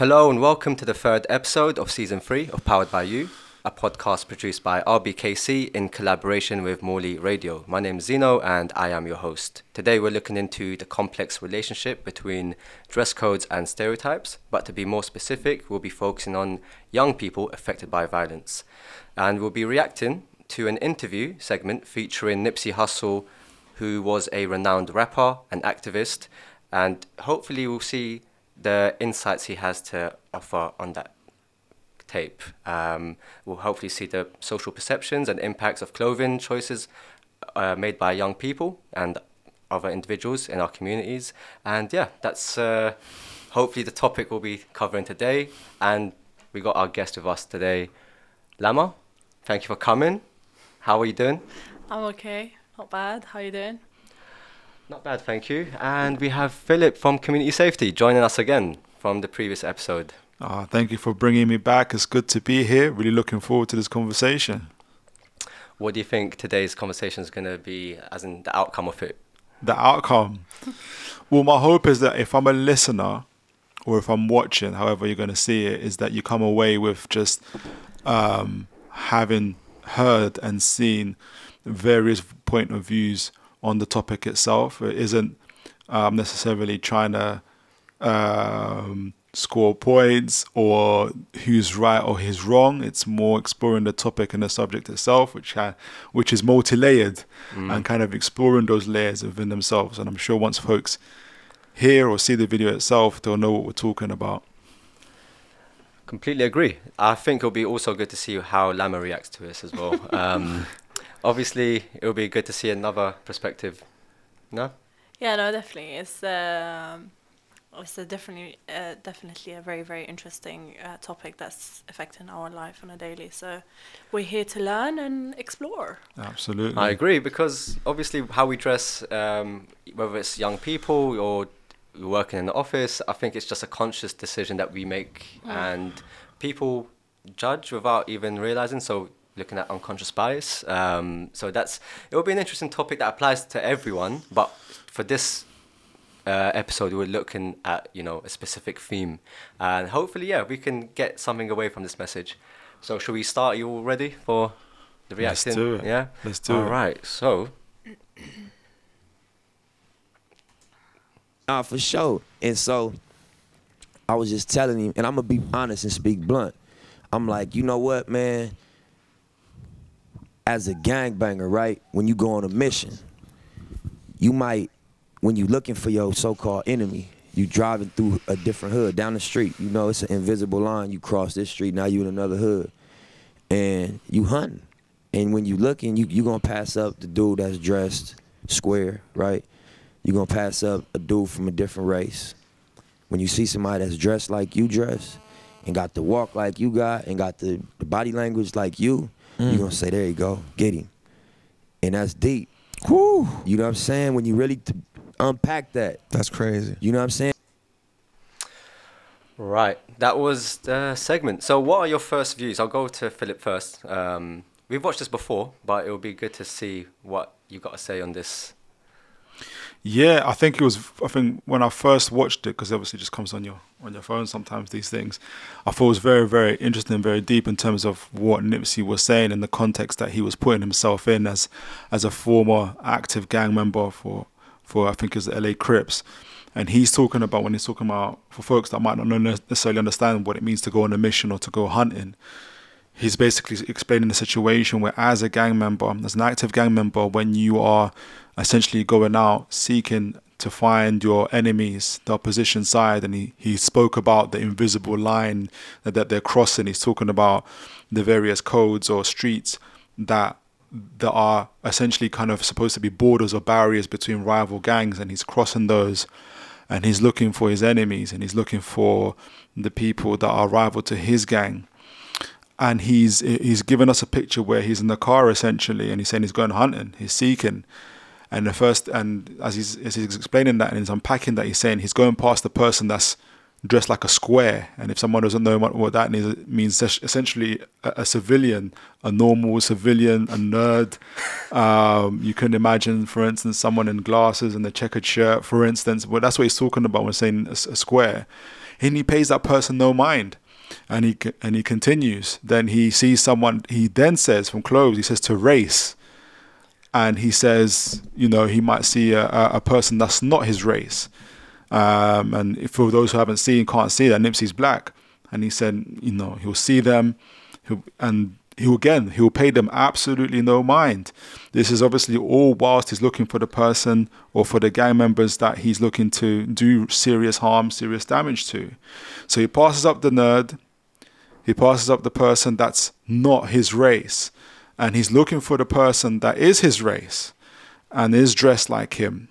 Hello and welcome to the third episode of Season 3 of Powered by You, a podcast produced by RBKC in collaboration with Morley Radio. My name is Zino and I am your host. Today we're looking into the complex relationship between dress codes and stereotypes, but to be more specific, we'll be focusing on young people affected by violence. And we'll be reacting to an interview segment featuring Nipsey Hussle, who was a renowned rapper and activist, and hopefully we'll see the insights he has to offer on that tape. We'll hopefully see the social perceptions and impacts of clothing choices made by young people and other individuals in our communities. And yeah, that's hopefully the topic we'll be covering today. And we got our guest with us today, Lama. Thank you for coming. How are you doing? I'm okay, not bad. How you doing? Not bad, thank you. And we have Philip from Community Safety joining us again from the previous episode. Thank you for bringing me back. It's good to be here. Really looking forward to this conversation. What do you think today's conversation is going to be, as in the outcome of it? The outcome? Well, my hope is that if I'm a listener or if I'm watching, however you're going to see it, is that you come away with just having heard and seen various point of views on the topic itself. It isn't necessarily trying to score points or who's right or who's wrong. It's more exploring the topic and the subject itself, which is multi-layered, and kind of exploring those layers within themselves. And I'm sure once folks hear or see the video itself, they'll know what we're talking about. Completely agree. I think it'll be also good to see how Lama reacts to this as well. Obviously, it'll be good to see another perspective. No? Yeah, no, definitely. It's definitely a very, very interesting topic that's affecting our life on a daily. So we're here to learn and explore. Absolutely. I agree, because obviously how we dress, whether it's young people or working in the office, I think it's just a conscious decision that we make, and people judge without even realizing. So looking at unconscious bias. So it will be an interesting topic that applies to everyone. But for this episode, we're looking at, a specific theme. And hopefully, we can get something away from this message. So should we start? Are you all ready for the reaction? Let's do it. Yeah? Let's do it. All right, so. For sure. And so I was just telling him, and I'm going to be honest and speak blunt. I'm like, you know what, man? As a gangbanger, right, when you go on a mission, you might, when you looking for your so-called enemy, you driving through a different hood down the street. You know, it's an invisible line. You cross this street, now you in another hood. And you hunting. And when you looking, you going to pass up the dude that's dressed square, right? You going to pass up a dude from a different race. When you see somebody that's dressed like you dress and got the walk like you got and got the body language like you, you're going to say, there you go, get him. And that's deep. Whew. You know what I'm saying? When you really unpack that. That's crazy. You know what I'm saying? Right, that was the segment. So what are your first views? I'll go to Philip first. We've watched this before, but it will be good to see what you got to say on this. Yeah, I think when I first watched it, because obviously it just comes on your phone sometimes, these things, I thought it was very, very interesting, very deep in terms of what Nipsey was saying and the context that he was putting himself in as a former active gang member for I think it was the LA Crips. And he's talking about, when he's talking about, for folks that might not necessarily understand what it means to go on a mission or to go hunting, he's basically explaining the situation where as a gang member, as an active gang member, when you are essentially going out seeking to find your enemies, the opposition side, and he spoke about the invisible line that they're crossing. He's talking about the various codes or streets that are essentially kind of supposed to be borders or barriers between rival gangs, and he's crossing those, and he's looking for his enemies, and he's looking for the people that are rival to his gang. And he's given us a picture where he's in the car essentially, and he's saying he's going hunting, he's seeking. And as he's explaining that and he's unpacking that, he's saying he's going past the person that's dressed like a square. And if someone doesn't know what that means, it means essentially a civilian, a normal civilian, a nerd. You can imagine, for instance, someone in glasses and a checkered shirt, for instance. Well, that's what he's talking about when saying a square. And he pays that person no mind. And he continues. Then he sees someone, he then says from clothes, he says to race. And he says, you know, he might see a person that's not his race. And for those who can't see that, Nipsey's black. And he said, you know, he'll see them, he'll pay them absolutely no mind. This is obviously all whilst he's looking for the person or for the gang members that he's looking to do serious harm, serious damage to. So he passes up the nerd, he passes up the person that's not his race, and he's looking for the person that is his race and is dressed like him.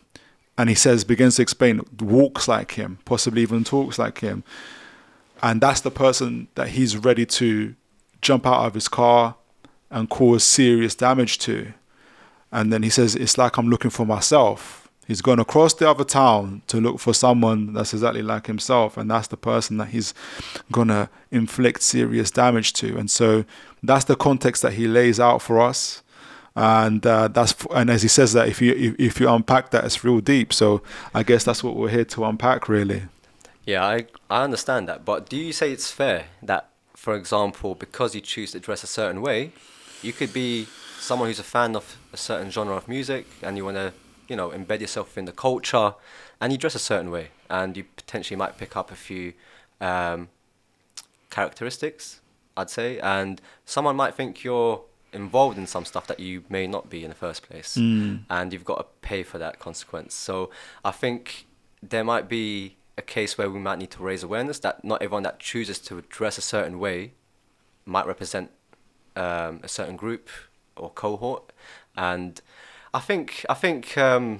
And he begins to explain, walks like him, possibly even talks like him. And that's the person that he's ready to jump out of his car and cause serious damage to. And then he says, it's like I'm looking for myself. He's gone across the other town to look for someone that's exactly like himself. And that's the person that he's going to inflict serious damage to. And so that's the context that he lays out for us. And as he says that, if you unpack that, it's real deep. So I guess that's what we're here to unpack, really. Yeah, I understand that. But do you say it's fair that, for example, because you choose to dress a certain way, you could be someone who's a fan of a certain genre of music and you want to, you know, embed yourself in the culture, and you dress a certain way, and you potentially might pick up a few characteristics, I'd say, and someone might think you're involved in some stuff that you may not be in the first place, and you've got to pay for that consequence. So I think there might be a case where we might need to raise awareness that not everyone that chooses to dress a certain way might represent a certain group or cohort. And I think I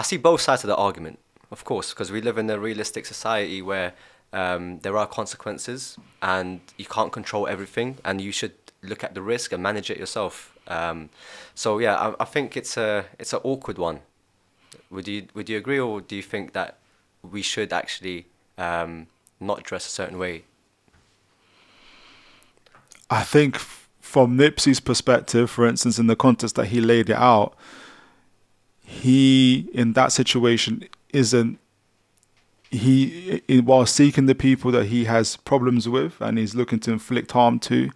see both sides of the argument, of course, because we live in a realistic society where there are consequences and you can't control everything, and you should look at the risk and manage it yourself. So yeah, I think it's an awkward one. Would you agree, or do you think that we should actually not dress a certain way? I think from Nipsey's perspective, for instance, in the context that he laid it out, he in that situation while seeking the people that he has problems with and he's looking to inflict harm to.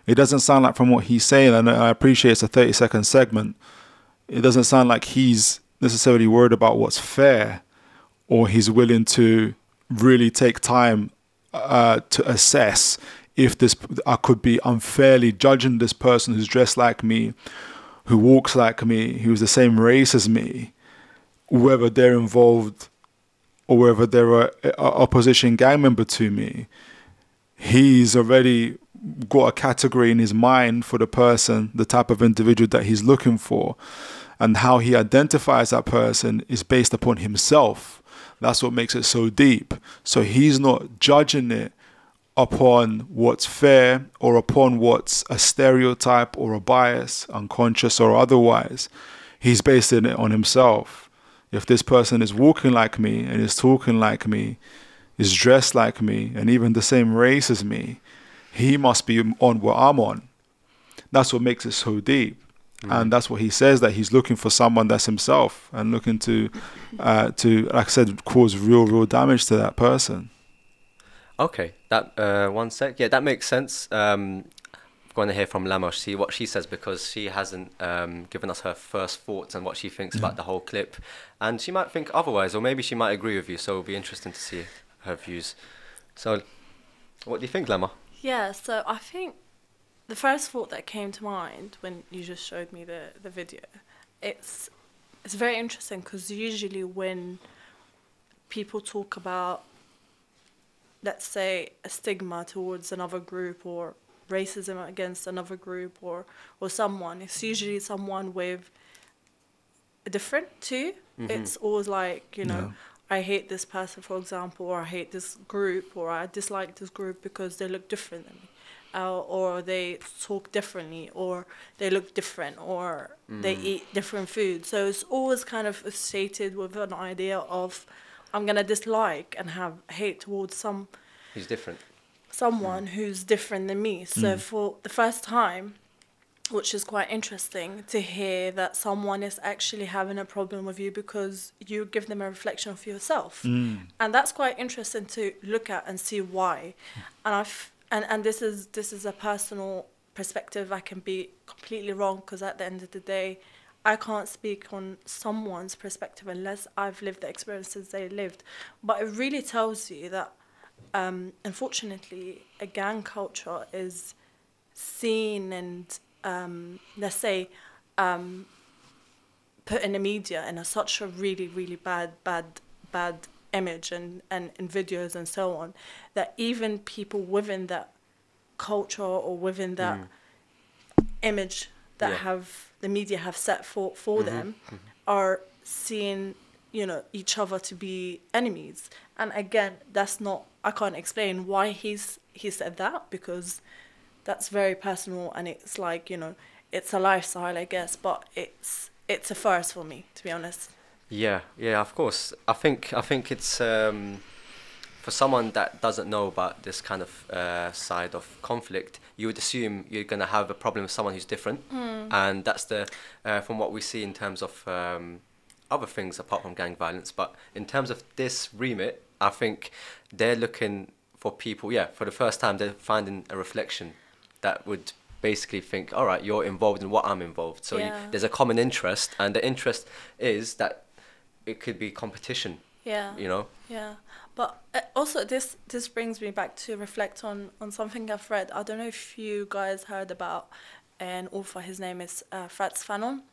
It doesn't sound like, from what he's saying, and I appreciate it's a 30-second segment, it doesn't sound like he's necessarily worried about what's fair, or he's willing to really take time to assess if I could be unfairly judging this person who's dressed like me, who walks like me, who's the same race as me, whether they're involved or whether they're an opposition gang member to me. He's already got a category in his mind for the person, the type of individual that he's looking for, and how he identifies that person is based upon himself. That's what makes it so deep. So he's not judging it upon what's fair or upon what's a stereotype or a bias, unconscious or otherwise. He's basing it on himself. If this person is walking like me and is talking like me, is dressed like me, and even the same race as me, he must be on what I'm on. That's what makes it so deep. And that's what he says, that he's looking for someone that's himself and looking to like I said, cause real damage to that person. Okay, that 1 sec. Yeah, that makes sense. I'm going to hear from Lama, see what she says, because she hasn't given us her first thoughts and what she thinks about the whole clip. And she might think otherwise, or maybe she might agree with you, so it'll be interesting to see her views. So what do you think, Lama? Yeah, so I think the first thought that came to mind when you just showed me the video, it's very interesting, because usually when people talk about, let's say, a stigma towards another group or racism against another group or someone, it's usually someone with a different too. It's always like, you know, I hate this person, for example, or I hate this group, or I dislike this group because they look different than me, or they talk differently, or they look different, or they eat different food. So it's always kind of associated with an idea of I'm gonna dislike and have hate towards He's different. someone who's different than me. So for the first time, which is quite interesting to hear that someone is actually having a problem with you because you give them a reflection of yourself. And that's quite interesting to look at and see why. And this is a personal perspective. I can be completely wrong, because at the end of the day, I can't speak on someone's perspective unless I've lived the experiences they lived. But it really tells you that, unfortunately, a gang culture is seen and, let's say, put in the media in such a really, really bad image and in videos and so on, that even people within that culture or within that image that have the media have set for them are seeing, you know, each other to be enemies. And again, that's not, I can't explain why he said that, because that's very personal, and it's like, you know, it's a lifestyle, I guess, but it's a first for me, to be honest. Yeah, of course. I think it's for someone that doesn't know about this kind of side of conflict, you would assume you're gonna have a problem with someone who's different, and that's the from what we see in terms of other things apart from gang violence. But in terms of this remit, I think they're looking for people. Yeah, for the first time, they're finding a reflection that would basically think, all right, you're involved in what I'm involved. So there's a common interest, and the interest is that it could be competition. Yeah. You know. Yeah, but also this brings me back to reflect on something I've read. I don't know if you guys heard about an author. His name is Frantz Fanon,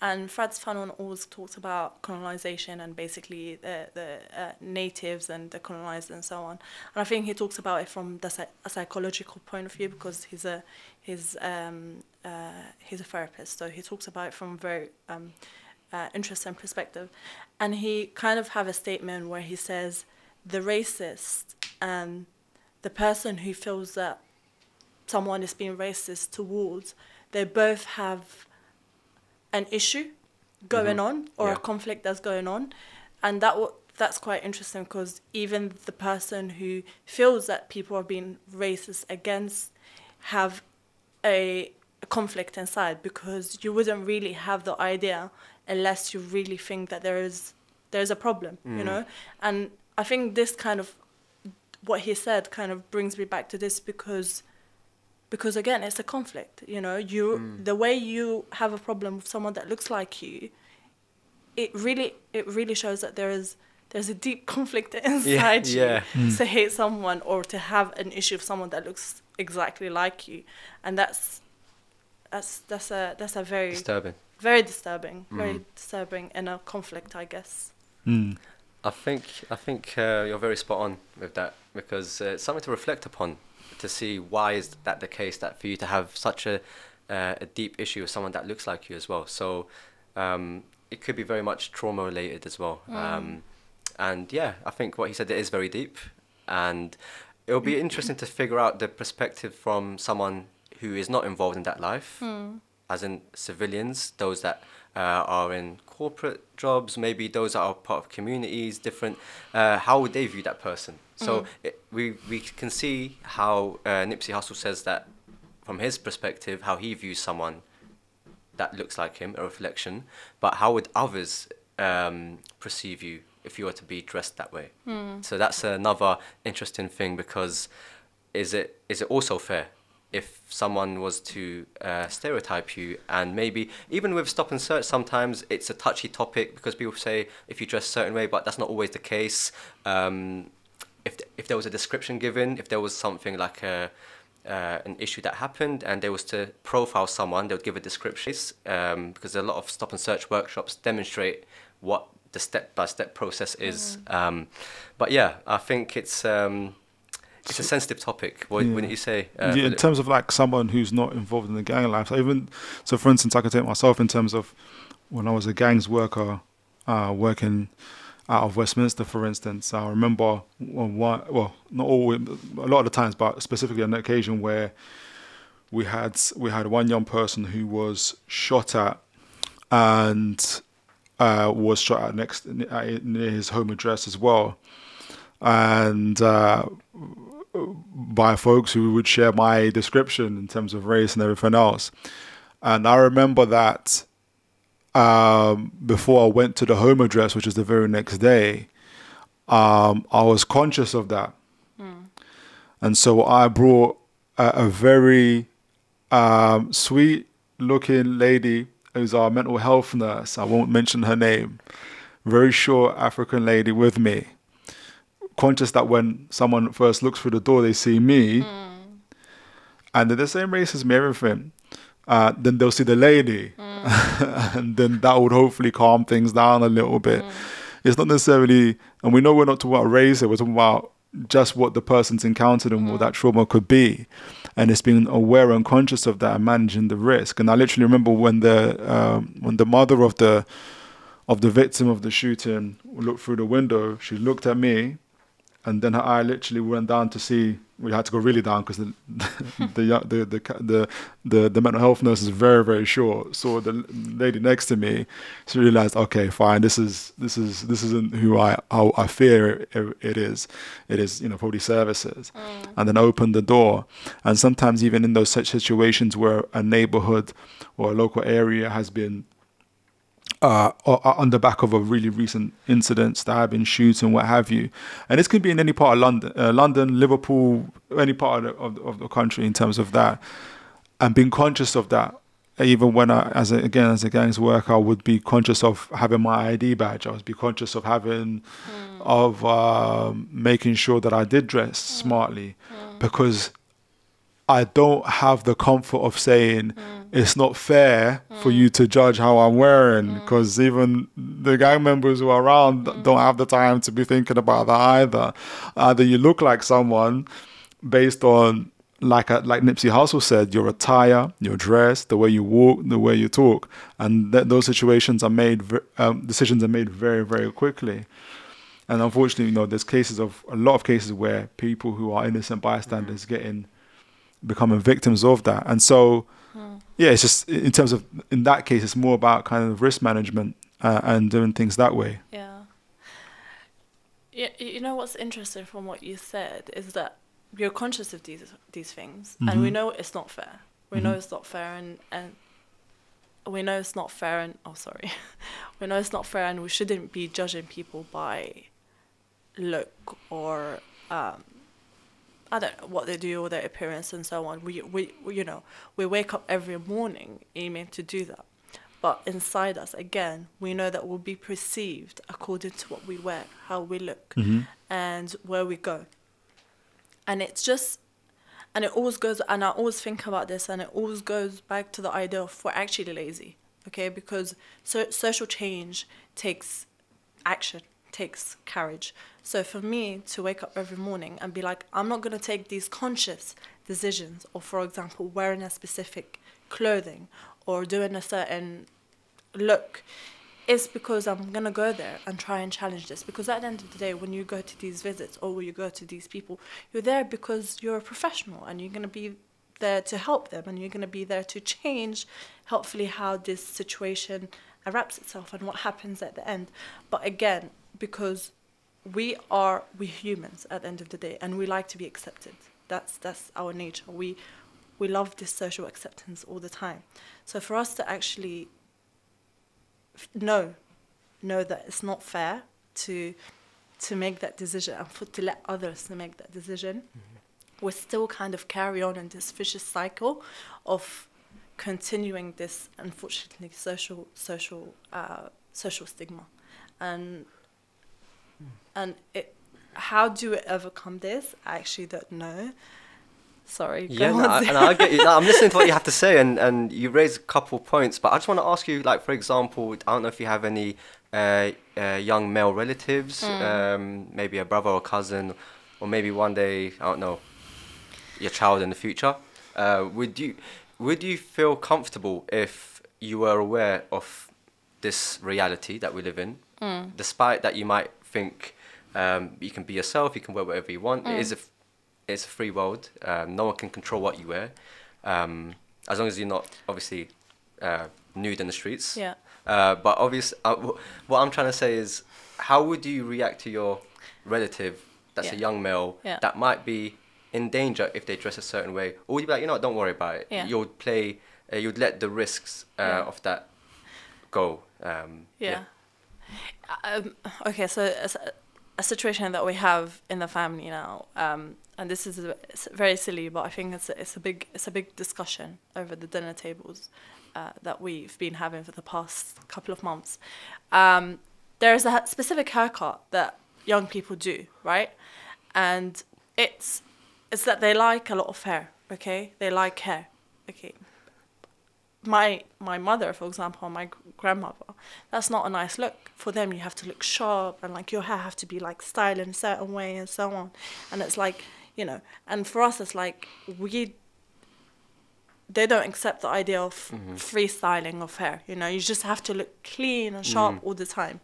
and Frantz Fanon always talks about colonization and basically the natives and the colonized and so on. And I think he talks about it from a psychological point of view, because he's a therapist. So he talks about it from a very interesting perspective. And he kind of have a statement where he says the racist and the person who feels that someone is being racist towards, they both have an issue going on, or a conflict that's going on. And that's quite interesting, because even the person who feels that people are being racist against have a conflict inside, because you wouldn't really have the idea unless you really think that there's a problem, you know. And I think this kind of, what he said kind of brings me back to this, because again, it's a conflict, you know. The way you have a problem with someone that looks like you, it really shows that there's a deep conflict inside you to hate someone or to have an issue with someone that looks exactly like you. And that's a very disturbing. Very disturbing in a conflict, I guess. I think you're very spot on with that, because it's something to reflect upon, to see why is that the case, that for you to have such a deep issue with someone that looks like you as well. So it could be very much trauma related as well. And yeah, I think what he said, it is very deep, and it'll be interesting to figure out the perspective from someone who is not involved in that life, as in civilians, those that are in corporate jobs, maybe those that are part of communities, different. How would they view that person? So we can see how Nipsey Hussle says that from his perspective, how he views someone that looks like him, a reflection. But how would others perceive you if you were to be dressed that way? So that's another interesting thing, because is it also fair if someone was to stereotype you? And maybe even with stop and search, sometimes it's a touchy topic, because people say if you dress a certain way, but that's not always the case. If there was a description given, if there was something like an issue that happened and they was to profile someone, they would give a description, because a lot of stop and search workshops demonstrate what the step-by-step process is. But yeah, I think it's a sensitive topic, wouldn't you say? In terms of like someone who's not involved in the gang life. So for instance, I could take myself in terms of when I was a gangs worker, working out of Westminster, for instance. I remember not always, a lot of the times, but specifically on an occasion where we had one young person who was shot at, and was shot at near his home address as well, and by folks who would share my description in terms of race and everything else. And I remember that before I went to the home address, which was the very next day, I was conscious of that. And so I brought a very sweet-looking lady who's our mental health nurse. I won't mention her name. Very short African lady with me. Conscious that when someone first looks through the door, they see me, and they're the same race as me, everything. Then they'll see the lady, and then that would hopefully calm things down a little bit. It's not necessarily, and we know we're not talking about race here, we're talking about just what the person's encountered and what that trauma could be. And it's being aware and conscious of that and managing the risk. And I literally remember when the mother of the victim of the shooting looked through the window, she looked at me, and then her eye literally went down to see. We had to go really down because the mental health nurse is very, very short. Saw the lady next to me. She realized, okay, fine, this isn't who I fear it is. It is, probably services. And then opened the door. And sometimes even in those such situations where a neighborhood or a local area has been on the back of a really recent incident, stabbing, shooting, what have you. And this could be in any part of London, Liverpool, any part of the country in terms of that. And being conscious of that, even when as a gangs worker, I would be conscious of having my ID badge. I would be conscious of making sure that I did dress smartly, because I don't have the comfort of saying it's not fair for you to judge how I'm wearing, because even the gang members who are around don't have the time to be thinking about that either. Either you look like someone based on, like Nipsey Hussle said, your attire, your dress, the way you walk, the way you talk, and those situations are made, decisions are made very, very quickly. And unfortunately, there's a lot of cases where people who are innocent bystanders becoming victims of that. And so, it's just in that case, it's more about kind of risk management and doing things that way. Yeah. You know what's interesting from what you said is that we're conscious of these things, and we know it's not fair. We know it's not fair, and we know it's not fair, and we know it's not fair, and we shouldn't be judging people by look or I don't know what they do or their appearance and so on. We wake up every morning aiming to do that. But inside us, again, we know that we'll be perceived according to what we wear, how we look, and where we go. And it's just, and it always goes, and I always think about this, and it always goes back to the idea of we're actually lazy, okay? Because social change takes action, takes courage. So for me to wake up every morning and be like, I'm not going to take these conscious decisions, or for example, wearing a specific clothing or doing a certain look, it's because I'm going to go there and try and challenge this. Because at the end of the day, when you go to these visits or when you go to these people, you're there because you're a professional and you're going to be there to help them, and you're going to be there to change, hopefully, how this situation wraps itself and what happens at the end. But again, because we're humans at the end of the day, and we like to be accepted. That's our nature. We love this social acceptance all the time. So for us to actually know that it's not fair to make that decision and to let others to make that decision, we still kind of carry on in this vicious cycle of continuing this, unfortunately, social stigma, and how do we overcome this? I actually don't know. Sorry. I get you. No, I'm listening to what you have to say, and you raised a couple of points, but I just want to ask you, like, for example, I don't know if you have any young male relatives, maybe a brother or cousin, or maybe one day, I don't know, your child in the future. Would you feel comfortable if you were aware of this reality that we live in, despite that you might think you can be yourself, you can wear whatever you want. It's a free world. No one can control what you wear, as long as you're not obviously nude in the streets. Yeah. But obviously, what I'm trying to say is, how would you react to your relative that's a young male that might be in danger if they dress a certain way? Or would you be like, you know what, don't worry about it. Yeah. You'd let the risks of that go. Okay, so a situation that we have in the family now, and this is it's very silly, but I think it's a big discussion over the dinner tables that we've been having for the past couple of months. There is a specific haircut that young people do, right? And it's that they like a lot of hair. Okay, they like hair. Okay. My mother, for example, my grandmother, that's not a nice look. For them, you have to look sharp, and like your hair have to be like styled in a certain way and so on. And it's like, you know, and for us, it's like they don't accept the idea of freestyling of hair. You know, you just have to look clean and sharp all the time.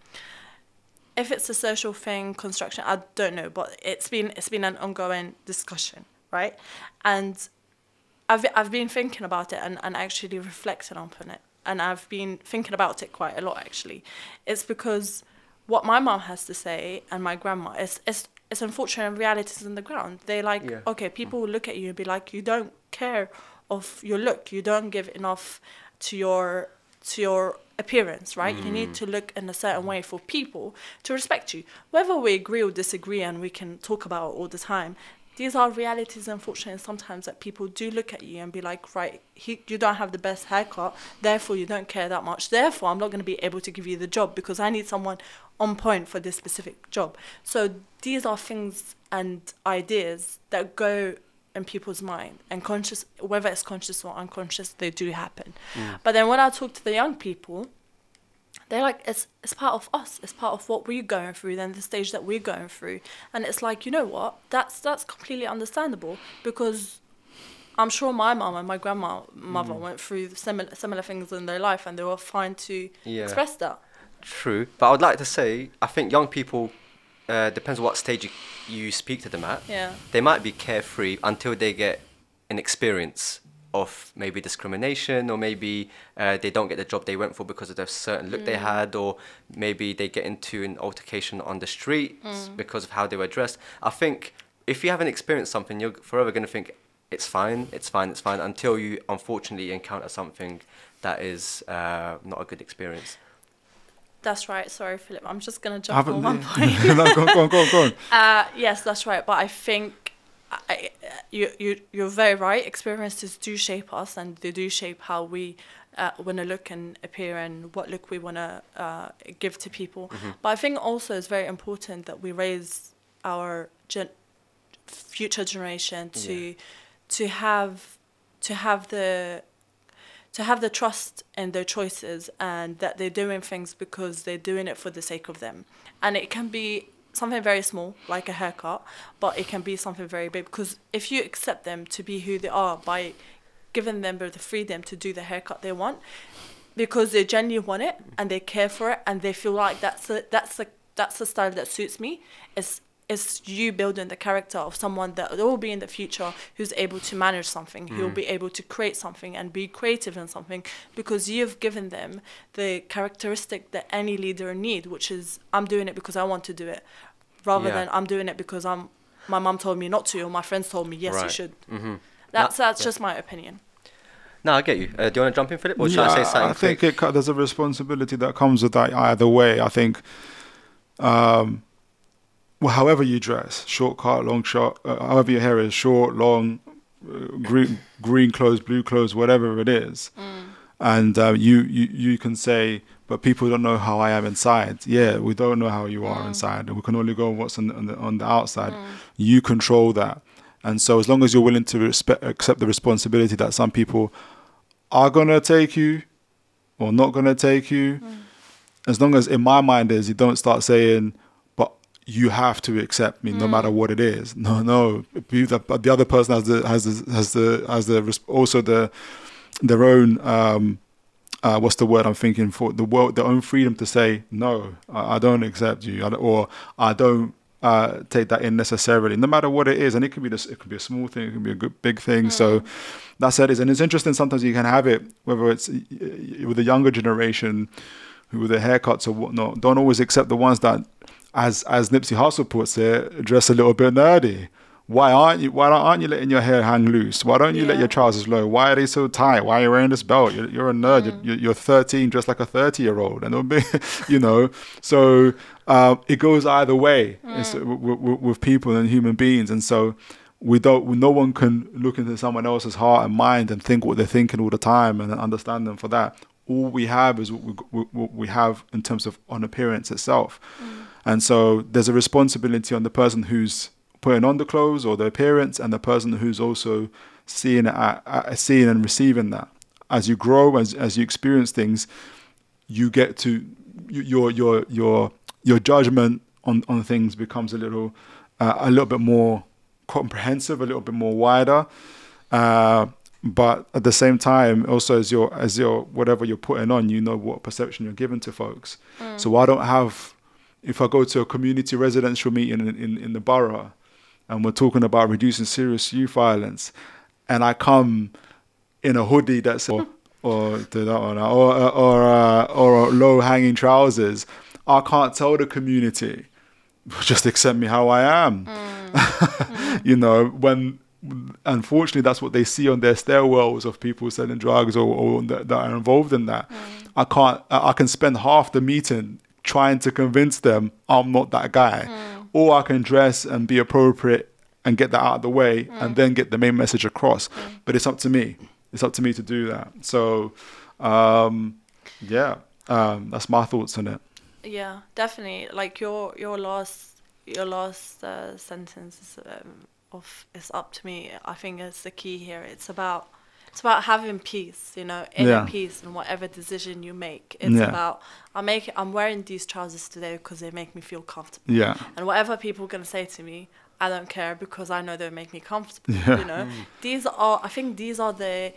If it's a social thing, construction, I don't know, but it's been an ongoing discussion, right? And I've been thinking about it and actually reflecting on it. And I've been thinking about it quite a lot, actually. It's because what my mom has to say and my grandma, it's unfortunate realities on the ground. They like, okay, people will look at you and be like, you don't care of your look. You don't give enough to your appearance, right? You need to look in a certain way for people to respect you. Whether we agree or disagree, and we can talk about it all the time, these are realities, unfortunately, sometimes that people do look at you and be like, right, you don't have the best haircut, therefore you don't care that much, therefore I'm not going to be able to give you the job because I need someone on point for this specific job. So these are things and ideas that go in people's mind, and conscious, whether it's conscious or unconscious, they do happen. But then when I talk to the young people, they're like, it's part of us. It's part of what we're going through, then the stage that we're going through. And it's like, you know what? That's completely understandable, because I'm sure my mum and my grandmother went through similar things in their life, and they were fine to express that. True. But I would like to say, I think young people, depends on what stage you speak to them at. Yeah. They might be carefree until they get an experience of maybe discrimination, or maybe they don't get the job they went for because of the certain look they had, or maybe they get into an altercation on the street because of how they were dressed. I think if you haven't experienced something, you're forever going to think it's fine, until you unfortunately encounter something that is not a good experience. That's right. Sorry, Philip. I'm just going to jump on one point. No, go on. Yes, that's right. But I think you're very right. Experiences do shape us, and they do shape how we want to look and appear, and what look we want to give to people. But I think also it's very important that we raise our future generation to have the trust in their choices, and that they're doing things because they're doing it for the sake of them. And it can be something very small, like a haircut, but it can be something very big, because if you accept them to be who they are by giving them the freedom to do the haircut they want, because they genuinely want it and they care for it, and they feel like that's the style that suits me, it's you building the character of someone that will be in the future who's able to manage something, who'll be able to create something and be creative in something, because you've given them the characteristic that any leader need, which is, I'm doing it because I want to do it, rather than I'm doing it because my mum told me not to, or my friends told me, yes, you should. That's just my opinion. No, I get you. Do you want to jump in, Philip, or should I say something? I think there's a responsibility that comes with that either way. I think well, however you dress, short cut, long shot, however your hair is, short, long, green clothes, blue clothes, whatever it is, and you can say, but people don't know how I am inside. Yeah, we don't know how you are inside, and we can only go on what's on the outside. You control that, and so as long as you're willing to accept the responsibility that some people are gonna take you or not gonna take you, as long as in my mind is you don't start saying, you have to accept me no matter what it is. No. The other person has their own what's the word I'm thinking for, their own freedom to say no. I don't accept you, or I don't take that in necessarily. No matter what it is, and it could be a small thing, it could be a big thing. So that's it. And it's interesting. Sometimes you can have it, whether it's with the younger generation. who with their haircuts or whatnot don't always accept the ones that, as Nipsey Hussle puts it, dress a little bit nerdy. Why aren't you letting your hair hang loose? Why don't you let your trousers low? Why are they so tight? Why are you wearing this belt? You're a nerd. You're 13, dressed like a 30-year-old, and it'll be, So it goes either way with people and human beings, and so no one can look into someone else's heart and mind and think what they're thinking all the time and understand them for that. All we have is what we have in terms of on appearance itself, and so there's a responsibility on the person who's putting on the clothes or the appearance, and the person who's also seeing and receiving that. As you grow, as you experience things, you get to your judgment on things becomes a little bit more comprehensive, a little bit more wider. But at the same time, also as your whatever you're putting on, you know what perception you're giving to folks. So I don't have, if I go to a community residential meeting in the borough, and we're talking about reducing serious youth violence, and I come in a hoodie that's or low hanging trousers, I can't tell the community, just accept me how I am. When unfortunately that's what they see on their stairwells of people selling drugs or that are involved in that. I can spend half the meeting trying to convince them I'm not that guy. Or I can dress and be appropriate and get that out of the way and then get the main message across. But it's up to me. It's up to me to do that. So, that's my thoughts on it. Yeah, definitely. Like your last sentence is up to me. I think is the key here. It's about having peace, inner peace in whatever decision you make. It's about I'm wearing these trousers today because they make me feel comfortable. Yeah. And whatever people are gonna say to me, I don't care because I know they make me comfortable. Yeah. I think these are the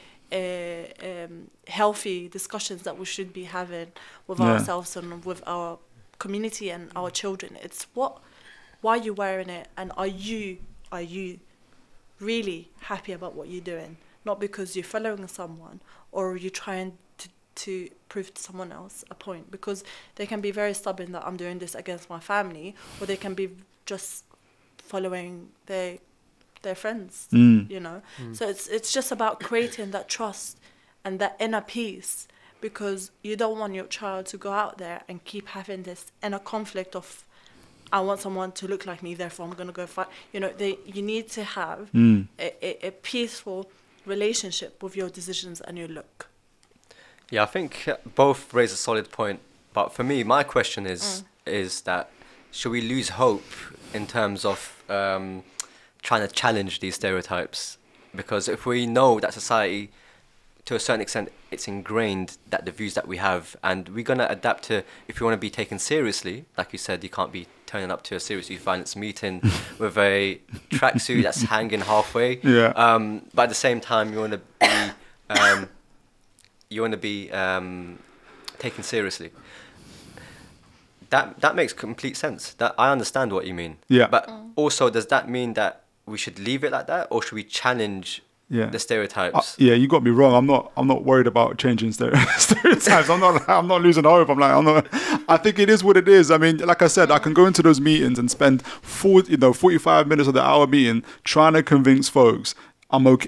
healthy discussions that we should be having with ourselves and with our community and our children. It's why are you wearing it, and are you really happy about what you're doing? Not because you're following someone or you're trying to prove to someone else a point, because they can be very stubborn that I'm doing this against my family, or they can be just following their friends, So it's just about creating that trust and that inner peace, because you don't want your child to go out there and keep having this inner conflict of, I want someone to look like me, therefore I'm going to go fight. You need to have a peaceful relationship with your decisions and your look. Yeah, I think both raise a solid point. But for me, my question is that should we lose hope in terms of trying to challenge these stereotypes? Because if we know that society, to a certain extent, it's ingrained that the views that we have, and we're going to adapt to, if you want to be taken seriously, like you said, you can't be turning up to a serious youth violence meeting with a tracksuit that's hanging halfway. Yeah. But at the same time, you want to be taken seriously. That makes complete sense. That I understand what you mean. Yeah. But also, does that mean that we should leave it like that, or should we challenge the stereotypes? You got me wrong. I'm not worried about changing stereotypes. I'm not losing hope. I think it is what it is. I mean, like I said, I can go into those meetings and spend 45 minutes of the hour meeting trying to convince folks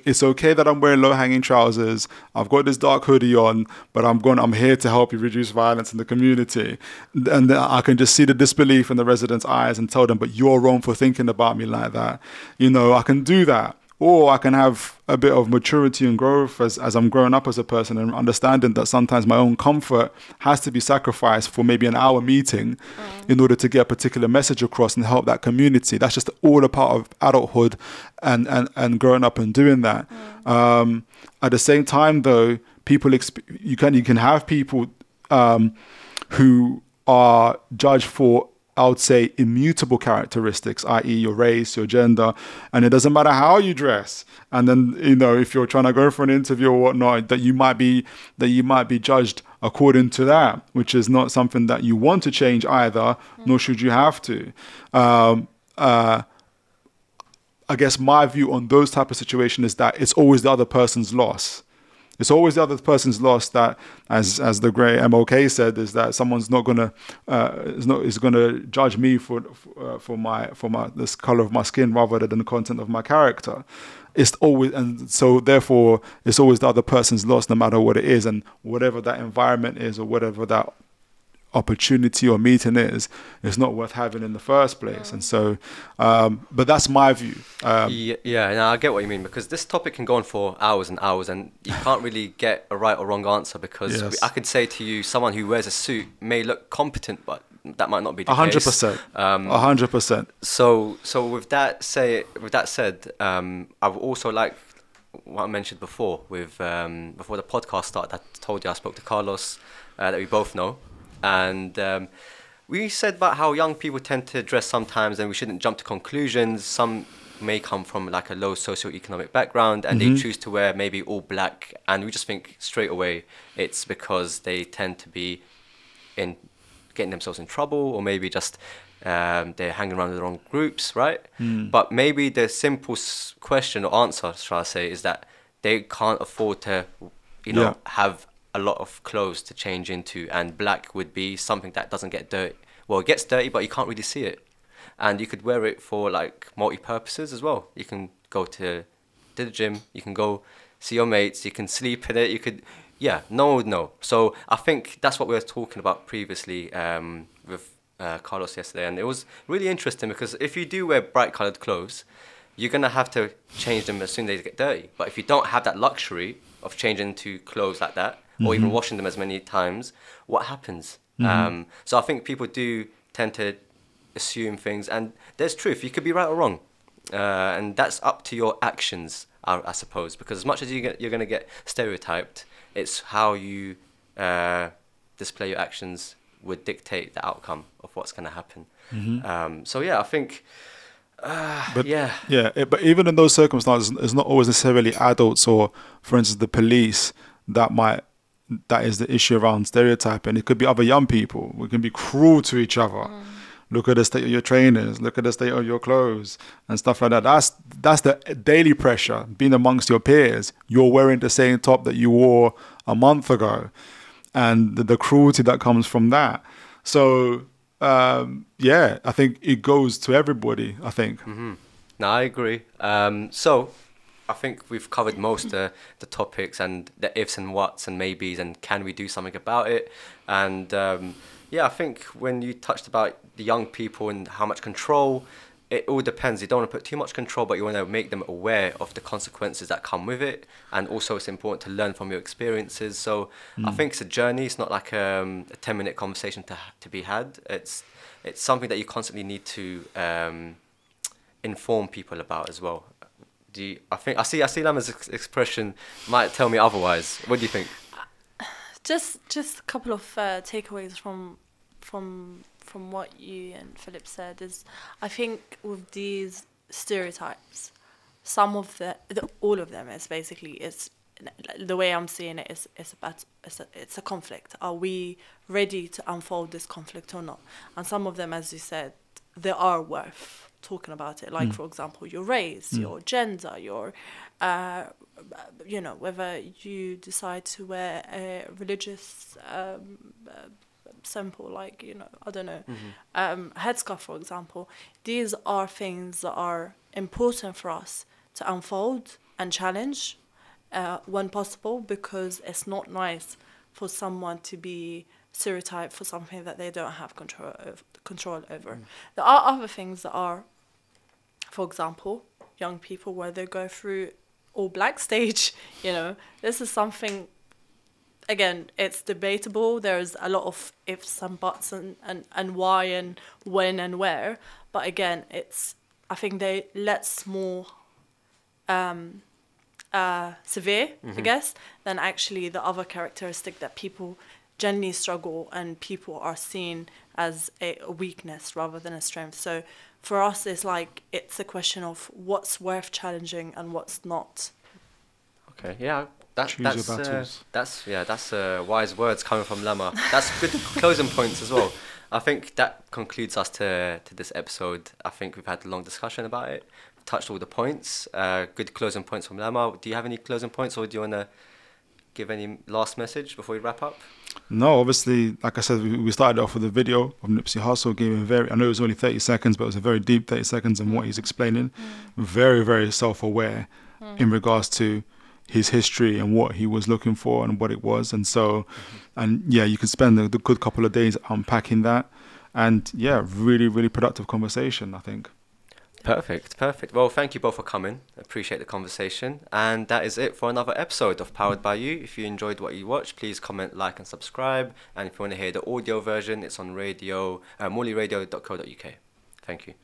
it's okay that I'm wearing low-hanging trousers. I've got this dark hoodie on, but I'm here to help you reduce violence in the community. And then I can just see the disbelief in the residents' eyes and tell them, but you're wrong for thinking about me like that. I can do that. Or I can have a bit of maturity and growth as I'm growing up as a person, and understanding that sometimes my own comfort has to be sacrificed for maybe an hour meeting in order to get a particular message across and help that community. That's just all a part of adulthood and growing up and doing that. At the same time, though, you can have people who are judged for, I would say, immutable characteristics, i.e. your race, your gender, and it doesn't matter how you dress. And then, if you're trying to go for an interview or whatnot, that you might be judged according to that, which is not something that you want to change either, nor should you have to. I guess my view on those type of situations is that it's always the other person's loss. It's always the other person's loss. That, as the great MLK said, is that someone's not gonna is gonna judge me for this color of my skin rather than the content of my character. It's always, and so therefore it's always the other person's loss, no matter what it is, and whatever that environment is or whatever that opportunity or meeting is, it's not worth having in the first place. And so but that's my view. No, I get what you mean, because this topic can go on for hours and hours, and you can't really get a right or wrong answer, because I could say to you, someone who wears a suit may look competent, but that might not be the 100%. 100%. So with that said, I would also like what I mentioned before with before the podcast started. I told you I spoke to Carlos, that we both know. And we said about how young people tend to dress sometimes, and we shouldn't jump to conclusions. Some may come from like a low socioeconomic background, and they choose to wear maybe all black, and we just think straight away it's because they tend to be getting themselves in trouble, or maybe just they're hanging around with the wrong groups, right? But maybe the simple question or answer, shall I say, is that they can't afford to, have a lot of clothes to change into, and black would be something that doesn't get dirty. Well, it gets dirty, but you can't really see it, and you could wear it for like multi-purposes as well. You can go to the gym, you can go see your mates, you can sleep in it, you could, no would know. So I think that's what we were talking about previously with Carlos yesterday, and it was really interesting, because if you do wear bright coloured clothes, you're gonna have to change them as soon as they get dirty. But if you don't have that luxury of changing into clothes like that, or even washing them as many times, what happens? So I think people do tend to assume things, and there's truth. You could be right or wrong, and that's up to your actions, I suppose. Because as much as you're going to get stereotyped, it's how you display your actions would dictate the outcome of what's going to happen. I think. But even in those circumstances, it's not always necessarily adults or, for instance, the police that is the issue around stereotyping. It could be other young people. We can be cruel to each other. Look at the state of your trainers. Look at the state of your clothes and stuff like that. That's the daily pressure, being amongst your peers. You're wearing the same top that you wore a month ago, and the cruelty that comes from that. So I think it goes to everybody, I think. No, I agree. So I think we've covered most of the topics, and the ifs and whats and maybes, and can we do something about it? And I think when you touched about the young people and how much control, it all depends. You don't want to put too much control, but you want to make them aware of the consequences that come with it. And also it's important to learn from your experiences. So I think it's a journey. It's not like a 10-minute conversation to be had. It's something that you constantly need to inform people about as well. I see Lama's expression might tell me otherwise. What do you think? Just a couple of takeaways from what you and Philip said is, I think with these stereotypes, all of them is basically, it's the way I'm seeing it is it's a conflict. Are we ready to unfold this conflict or not? And some of them, as you said, they are worth talking about it. Like, for example, your race, your gender, your, whether you decide to wear a religious symbol, like, I don't know, headscarf, for example. These are things that are important for us to unfold and challenge when possible, because it's not nice for someone to be stereotyped for something that they don't have control over. There are other things that are, for example, young people, where they go through all black stage, this is something, again, it's debatable. There's a lot of ifs and buts and why and when and where. But again, I think let's more severe, I guess, than actually the other characteristic that people generally struggle and people are seen as a weakness rather than a strength. So for us, it's a question of what's worth challenging and what's not. Okay, yeah, that's wise words coming from Lama. That's good closing points as well. I think that concludes us to this episode. I think we've had a long discussion about it. Touched all the points. Good closing points from Lama. Do you have any closing points, or do you want to give any last message before we wrap up? No, obviously, like I said, we started off with a video of Nipsey Hussle giving I know it was only 30 seconds, but it was a very deep 30 seconds in what he's explaining. Very, very self-aware in regards to his history and what he was looking for and what it was. And so, and yeah, you can spend the good couple of days unpacking that. And yeah, really, really productive conversation, I think. Perfect. Well, thank you both for coming. Appreciate the conversation. And that is it for another episode of Powered by You. If you enjoyed what you watched, please comment, like and subscribe. And if you want to hear the audio version, it's on morleyradio.co.uk. Thank you.